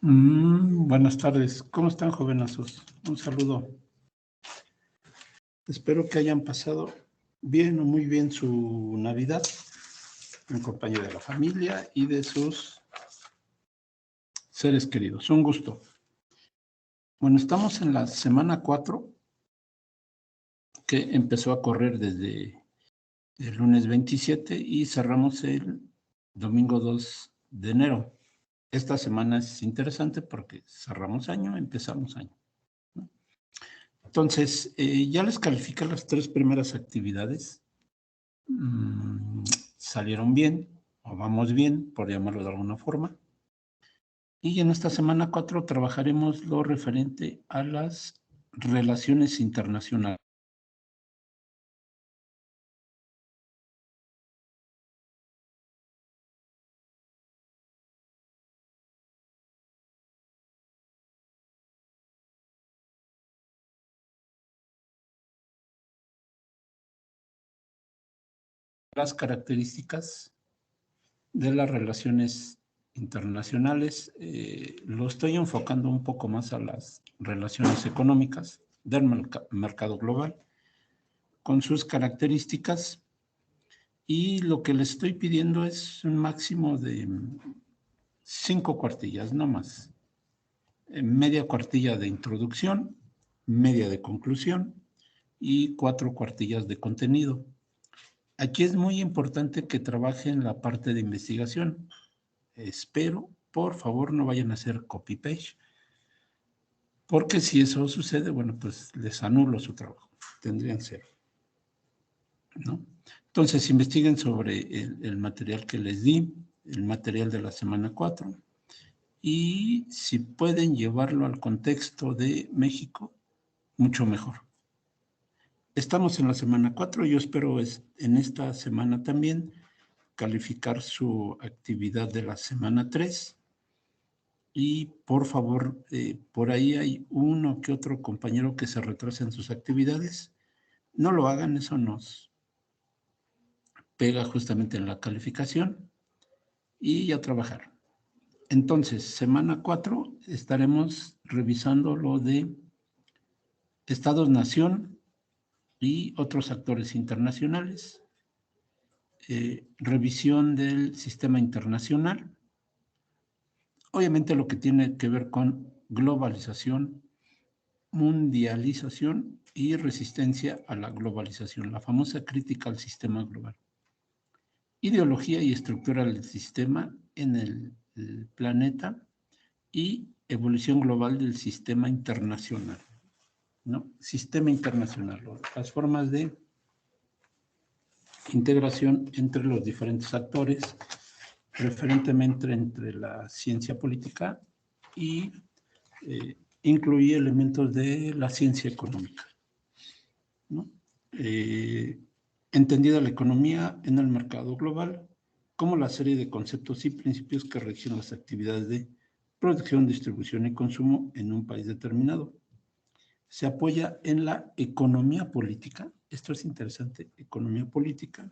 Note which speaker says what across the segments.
Speaker 1: Buenas tardes. ¿Cómo están, jovenazos? Un saludo. Espero que hayan pasado bien o muy bien su Navidad en compañía de la familia y de sus seres queridos. Un gusto. Bueno, estamos en la semana 4, que empezó a correr desde el lunes 27 y cerramos el domingo 2 de enero. Esta semana es interesante porque cerramos año, empezamos año. Entonces, ya les califican las 3 primeras actividades. Salieron bien, o vamos bien, por llamarlo de alguna forma. Y en esta semana 4 trabajaremos lo referente a las relaciones internacionales. Las características de las relaciones internacionales, lo estoy enfocando un poco más a las relaciones económicas del mercado global, con sus características, y lo que les estoy pidiendo es un máximo de 5 cuartillas, no más. Media cuartilla de introducción, media de conclusión y 4 cuartillas de contenido. Aquí es muy importante que trabajen la parte de investigación. Espero, por favor, no vayan a hacer copy-paste, porque si eso sucede, bueno, pues les anulo su trabajo. Tendrían 0, ¿no? Entonces, investiguen sobre el material que les di, el material de la semana 4, y si pueden llevarlo al contexto de México, mucho mejor. Estamos en la semana 4, yo espero en esta semana también calificar su actividad de la semana 3, y por favor, por ahí hay uno que otro compañero que se retrasa en sus actividades. No lo hagan, eso nos pega justamente en la calificación, y a trabajar. Entonces, semana 4 estaremos revisando lo de Estados-Nación y otros actores internacionales, revisión del sistema internacional, obviamente lo que tiene que ver con globalización, mundialización y resistencia a la globalización, la famosa crítica al sistema global. Ideología y estructura del sistema en el planeta y evolución global del sistema internacional, ¿no? Sistema internacional, las formas de integración entre los diferentes actores, preferentemente entre la ciencia política, y incluye elementos de la ciencia económica, ¿no? Entendida la economía en el mercado global como la serie de conceptos y principios que rigen las actividades de producción, distribución y consumo en un país determinado. Se apoya en la economía política, esto es interesante, economía política,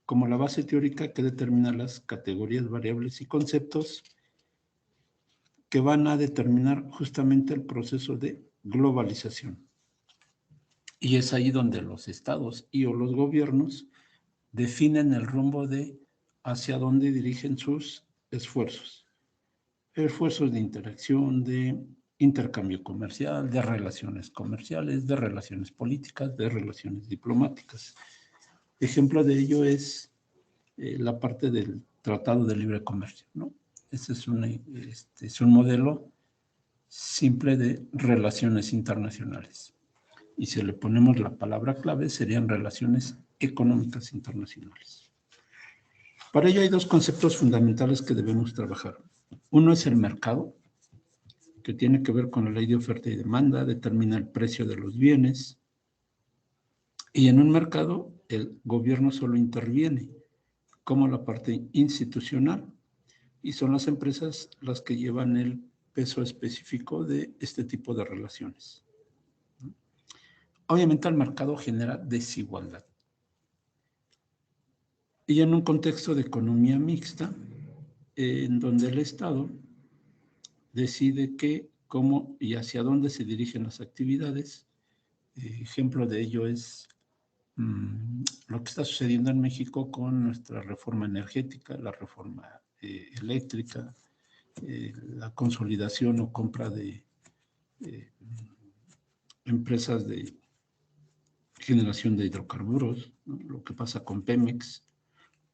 Speaker 1: como la base teórica que determina las categorías, variables y conceptos que van a determinar justamente el proceso de globalización. Y es ahí donde los estados y o los gobiernos definen el rumbo de hacia dónde dirigen sus esfuerzos. Esfuerzos de interacción, de intercambio comercial, de relaciones comerciales, de relaciones políticas, de relaciones diplomáticas. Ejemplo de ello es la parte del Tratado de Libre Comercio, ¿no? Este es un modelo simple de relaciones internacionales. Y si le ponemos la palabra clave, serían relaciones económicas internacionales. Para ello hay 2 conceptos fundamentales que debemos trabajar. Uno es el mercado, que tiene que ver con la ley de oferta y demanda, determina el precio de los bienes. Y en un mercado, el gobierno solo interviene como la parte institucional, y son las empresas las que llevan el peso específico de este tipo de relaciones. Obviamente el mercado genera desigualdad. Y en un contexto de economía mixta, en donde el Estado decide qué, cómo y hacia dónde se dirigen las actividades. Ejemplo de ello es lo que está sucediendo en México con nuestra reforma energética, la reforma eléctrica, la consolidación o compra de empresas de generación de hidrocarburos, ¿no? Lo que pasa con Pemex,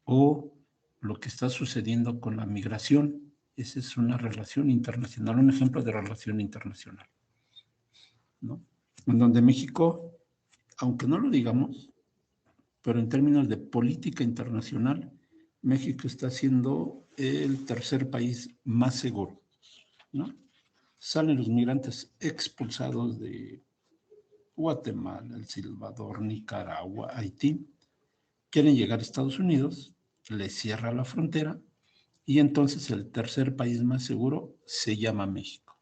Speaker 1: o lo que está sucediendo con la migración. Esa es una relación internacional, un ejemplo de relación internacional, ¿no? En donde México, aunque no lo digamos, pero en términos de política internacional, México está siendo el tercer país más seguro, ¿no? Salen los migrantes expulsados de Guatemala, El Salvador, Nicaragua, Haití, quieren llegar a Estados Unidos, les cierra la frontera y entonces el tercer país más seguro se llama México.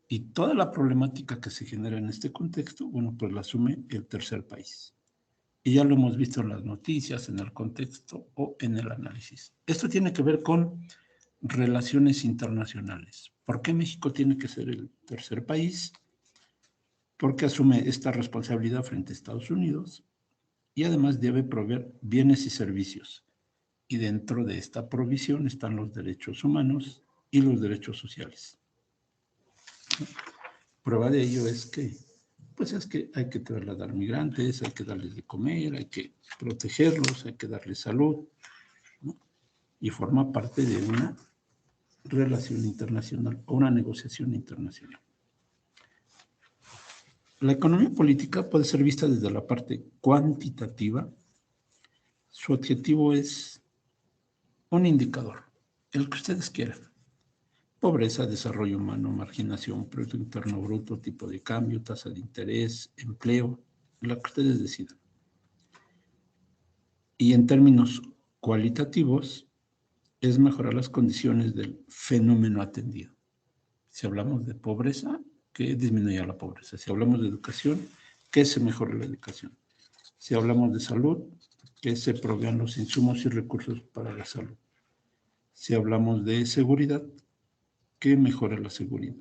Speaker 1: Y toda la problemática que se genera en este contexto, bueno, pues la asume el tercer país. Y ya lo hemos visto en las noticias, en el contexto o en el análisis. Esto tiene que ver con relaciones internacionales. ¿Por qué México tiene que ser el tercer país? Porque asume esta responsabilidad frente a Estados Unidos y además debe proveer bienes y servicios. Y dentro de esta provisión están los derechos humanos y los derechos sociales. Prueba de ello es que hay que trasladar migrantes, hay que darles de comer, hay que protegerlos, hay que darles salud, ¿no? Y forma parte de una relación internacional o una negociación internacional. La economía política puede ser vista desde la parte cuantitativa. Su objetivo es un indicador, el que ustedes quieran. Pobreza, desarrollo humano, marginación, Producto Interno Bruto, tipo de cambio, tasa de interés, empleo, lo que ustedes decidan. Y en términos cualitativos, es mejorar las condiciones del fenómeno atendido. Si hablamos de pobreza, que disminuya la pobreza. Si hablamos de educación, que se mejore la educación. Si hablamos de salud, que se provean los insumos y recursos para la salud. Si hablamos de seguridad, que mejore la seguridad.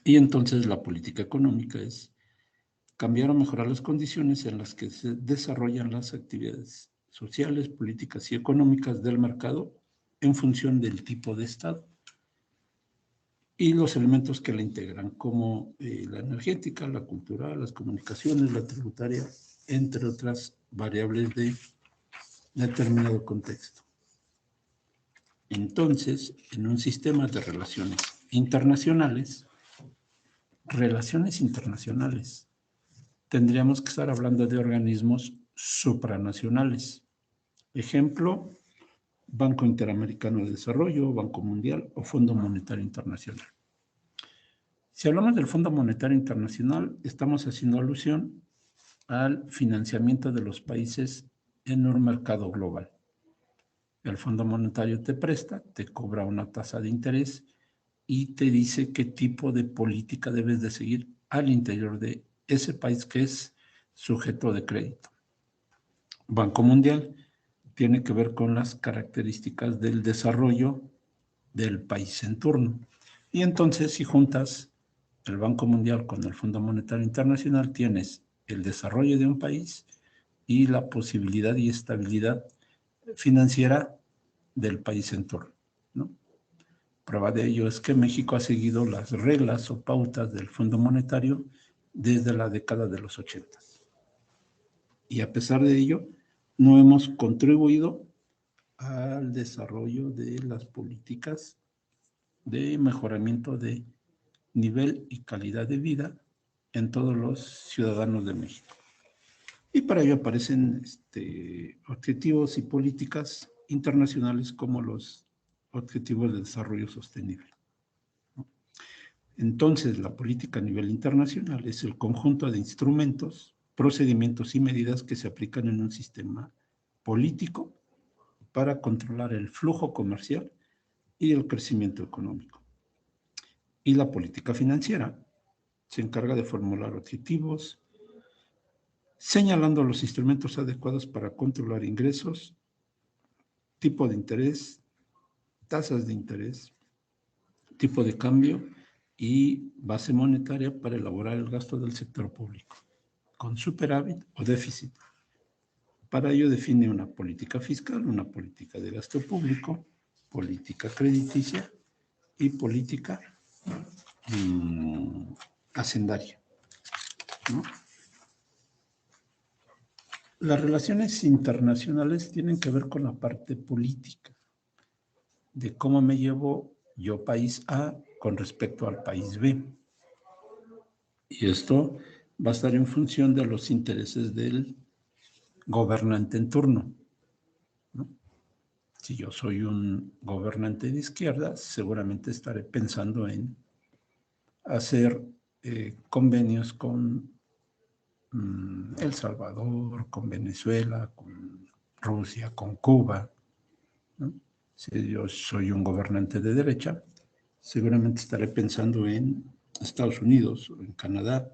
Speaker 1: Y entonces la política económica es cambiar o mejorar las condiciones en las que se desarrollan las actividades sociales, políticas y económicas del mercado en función del tipo de Estado y los elementos que la integran, como la energética, la cultural, las comunicaciones, la tributaria, entre otras variables de determinado contexto. Entonces, en un sistema de relaciones internacionales, tendríamos que estar hablando de organismos supranacionales. Ejemplo, Banco Interamericano de Desarrollo, Banco Mundial o Fondo Monetario Internacional. Si hablamos del Fondo Monetario Internacional, estamos haciendo alusión al financiamiento de los países en un mercado global. El Fondo Monetario te presta, te cobra una tasa de interés y te dice qué tipo de política debes de seguir al interior de ese país que es sujeto de crédito. Banco Mundial tiene que ver con las características del desarrollo del país en turno. Y entonces, si juntas el Banco Mundial con el Fondo Monetario Internacional, tienes el desarrollo de un país y la posibilidad y estabilidad financiera del país en turno, ¿no? Prueba de ello es que México ha seguido las reglas o pautas del Fondo Monetario desde la década de los 80. Y a pesar de ello, no hemos contribuido al desarrollo de las políticas de mejoramiento de nivel y calidad de vida en todos los ciudadanos de México. Y para ello aparecen objetivos y políticas internacionales como los Objetivos de Desarrollo Sostenible. Entonces, la política a nivel internacional es el conjunto de instrumentos, procedimientos y medidas que se aplican en un sistema político para controlar el flujo comercial y el crecimiento económico. Y la política financiera se encarga de formular objetivos, señalando los instrumentos adecuados para controlar ingresos, tipo de interés, tasas de interés, tipo de cambio y base monetaria para elaborar el gasto del sector público, con superávit o déficit. Para ello define una política fiscal, una política de gasto público, política crediticia y política hacendaria, ¿no? Las relaciones internacionales tienen que ver con la parte política, de cómo me llevo yo, país A, con respecto al país B. Y esto va a estar en función de los intereses del gobernante en turno, ¿no? Si yo soy un gobernante de izquierda, seguramente estaré pensando en hacer convenios con El Salvador, con Venezuela, con Rusia, con Cuba, ¿no? Si yo soy un gobernante de derecha, seguramente estaré pensando en Estados Unidos, o en Canadá,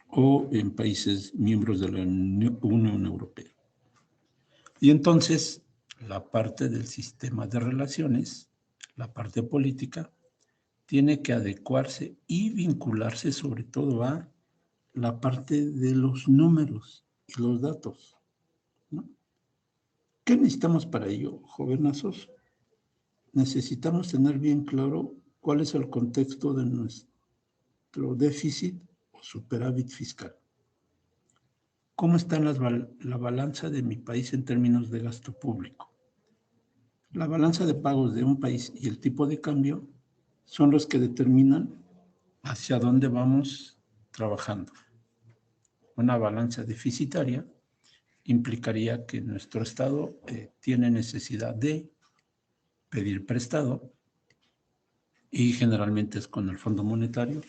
Speaker 1: o en países miembros de la Unión Europea. Y entonces, la parte del sistema de relaciones, la parte política, tiene que adecuarse y vincularse sobre todo a la parte de los números y los datos, ¿no? ¿Qué necesitamos para ello, jovenazos? Necesitamos tener bien claro cuál es el contexto de nuestro déficit o superávit fiscal. ¿Cómo está la balanza de mi país en términos de gasto público? La balanza de pagos de un país y el tipo de cambio son los que determinan hacia dónde vamos trabajando. Una balanza deficitaria implicaría que nuestro Estado tiene necesidad de pedir prestado y generalmente es con el Fondo Monetario,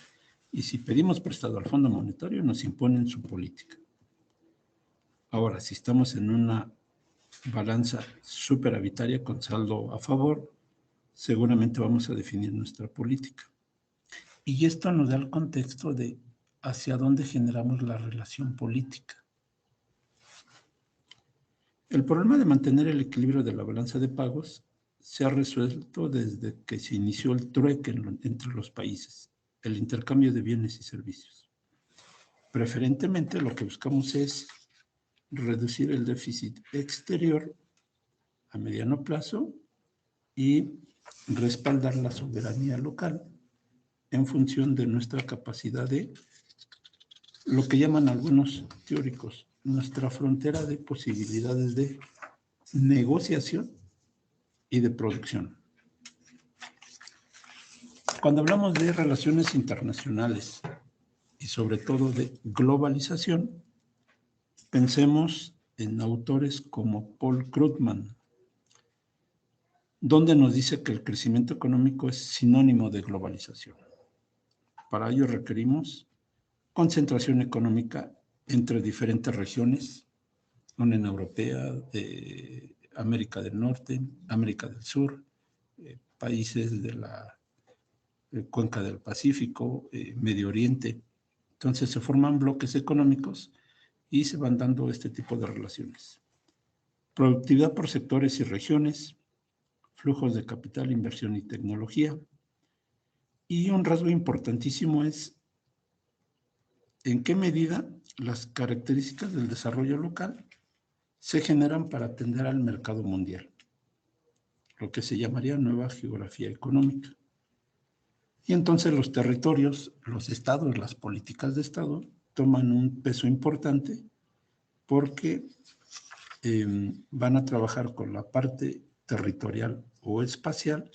Speaker 1: y si pedimos prestado al Fondo Monetario nos imponen su política. Ahora, si estamos en una balanza superavitaria con saldo a favor, seguramente vamos a definir nuestra política. Y esto nos da el contexto de hacia dónde generamos la relación política. El problema de mantener el equilibrio de la balanza de pagos se ha resuelto desde que se inició el trueque entre los países, el intercambio de bienes y servicios. Preferentemente lo que buscamos es reducir el déficit exterior a mediano plazo y respaldar la soberanía local en función de nuestra capacidad de lo que llaman algunos teóricos, nuestra frontera de posibilidades de negociación y de producción. Cuando hablamos de relaciones internacionales y sobre todo de globalización, pensemos en autores como Paul Krugman, donde nos dice que el crecimiento económico es sinónimo de globalización. Para ello requerimos concentración económica entre diferentes regiones, Unión Europea, América del Norte, América del Sur, países de la cuenca del Pacífico, Medio Oriente. Entonces se forman bloques económicos y se van dando este tipo de relaciones. Productividad por sectores y regiones, flujos de capital, inversión y tecnología. Y un rasgo importantísimo es en qué medida las características del desarrollo local se generan para atender al mercado mundial, lo que se llamaría nueva geografía económica. Y entonces los territorios, los estados, las políticas de estado toman un peso importante porque van a trabajar con la parte territorial o espacial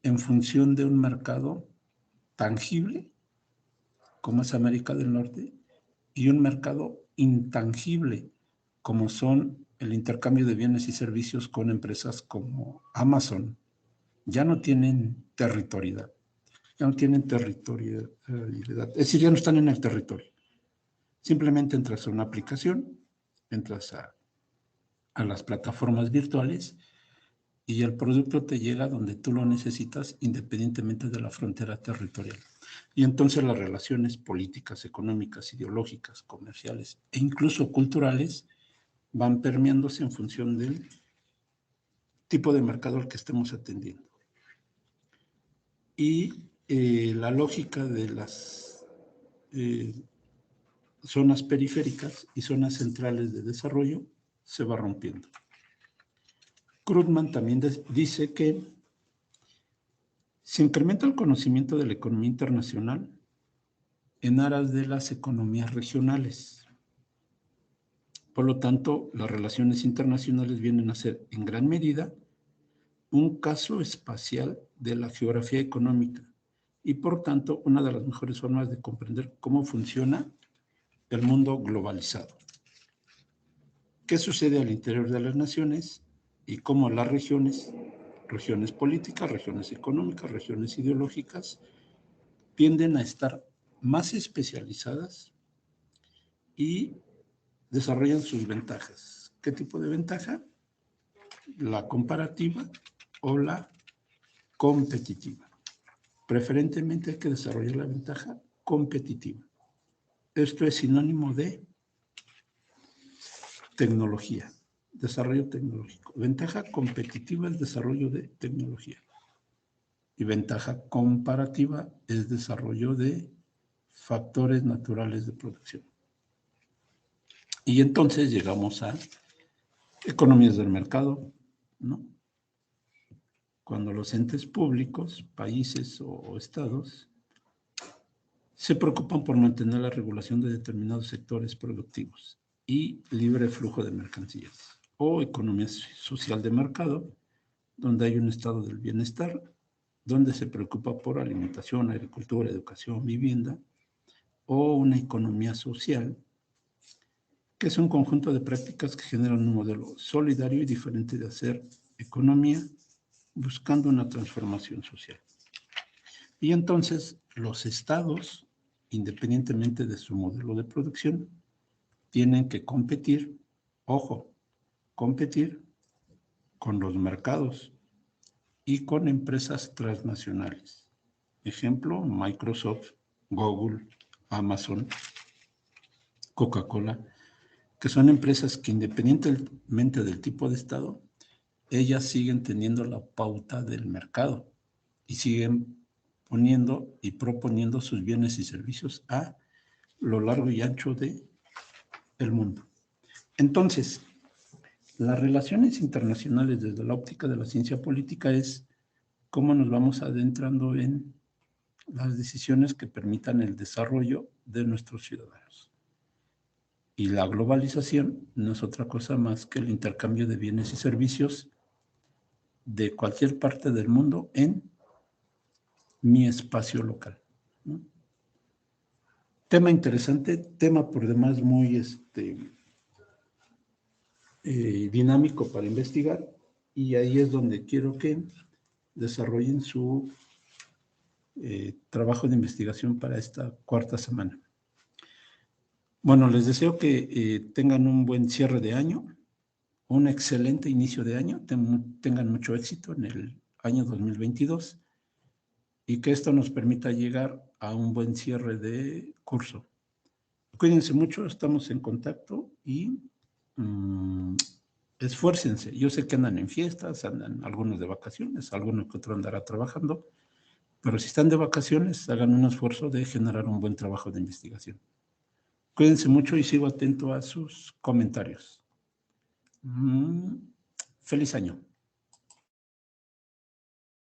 Speaker 1: en función de un mercado tangible, como es América del Norte, y un mercado intangible, como son el intercambio de bienes y servicios con empresas como Amazon. Ya no tienen territorialidad. Ya no tienen territorialidad. Es decir, ya no están en el territorio. Simplemente entras a una aplicación, entras a las plataformas virtuales y el producto te llega donde tú lo necesitas independientemente de la frontera territorial. Y entonces las relaciones políticas, económicas, ideológicas, comerciales e incluso culturales van permeándose en función del tipo de mercado al que estemos atendiendo. y la lógica de las zonas periféricas y zonas centrales de desarrollo se va rompiendo. Krugman también dice que se incrementa el conocimiento de la economía internacional en aras de las economías regionales. Por lo tanto, las relaciones internacionales vienen a ser, en gran medida, un caso espacial de la geografía económica y, por tanto, una de las mejores formas de comprender cómo funciona el mundo globalizado. ¿Qué sucede al interior de las naciones y cómo las regiones políticas, regiones económicas, regiones ideológicas, tienden a estar más especializadas y desarrollan sus ventajas? ¿Qué tipo de ventaja? La comparativa o la competitiva. Preferentemente hay que desarrollar la ventaja competitiva. Esto es sinónimo de tecnología, desarrollo tecnológico. Ventaja competitiva es desarrollo de tecnología. Y ventaja comparativa es desarrollo de factores naturales de producción. Y entonces llegamos a economías del mercado, ¿no? Cuando los entes públicos, países o estados, se preocupan por mantener la regulación de determinados sectores productivos y libre flujo de mercancías, o economía social de mercado, donde hay un estado del bienestar, donde se preocupa por alimentación, agricultura, educación, vivienda, o una economía social, que es un conjunto de prácticas que generan un modelo solidario y diferente de hacer economía, buscando una transformación social. Y entonces los estados, independientemente de su modelo de producción, tienen que competir, ojo, competir con los mercados y con empresas transnacionales. Ejemplo, Microsoft, Google, Amazon, Coca-Cola, que son empresas que independientemente del tipo de estado, ellas siguen teniendo la pauta del mercado y siguen poniendo y proponiendo sus bienes y servicios a lo largo y ancho del mundo. Entonces, las relaciones internacionales desde la óptica de la ciencia política es cómo nos vamos adentrando en las decisiones que permitan el desarrollo de nuestros ciudadanos. Y la globalización no es otra cosa más que el intercambio de bienes y servicios de cualquier parte del mundo en mi espacio local, ¿no? Tema interesante, tema por demás muy dinámico para investigar, y ahí es donde quiero que desarrollen su trabajo de investigación para esta cuarta semana. Bueno, les deseo que tengan un buen cierre de año, un excelente inicio de año, tengan mucho éxito en el año 2022 y que esto nos permita llegar a un buen cierre de curso. Cuídense mucho, estamos en contacto y esfuércense. Yo sé que andan en fiestas, andan algunos de vacaciones, algunos que otro andará trabajando, pero si están de vacaciones, hagan un esfuerzo de generar un buen trabajo de investigación. Cuídense mucho y sigo atento a sus comentarios. Feliz año.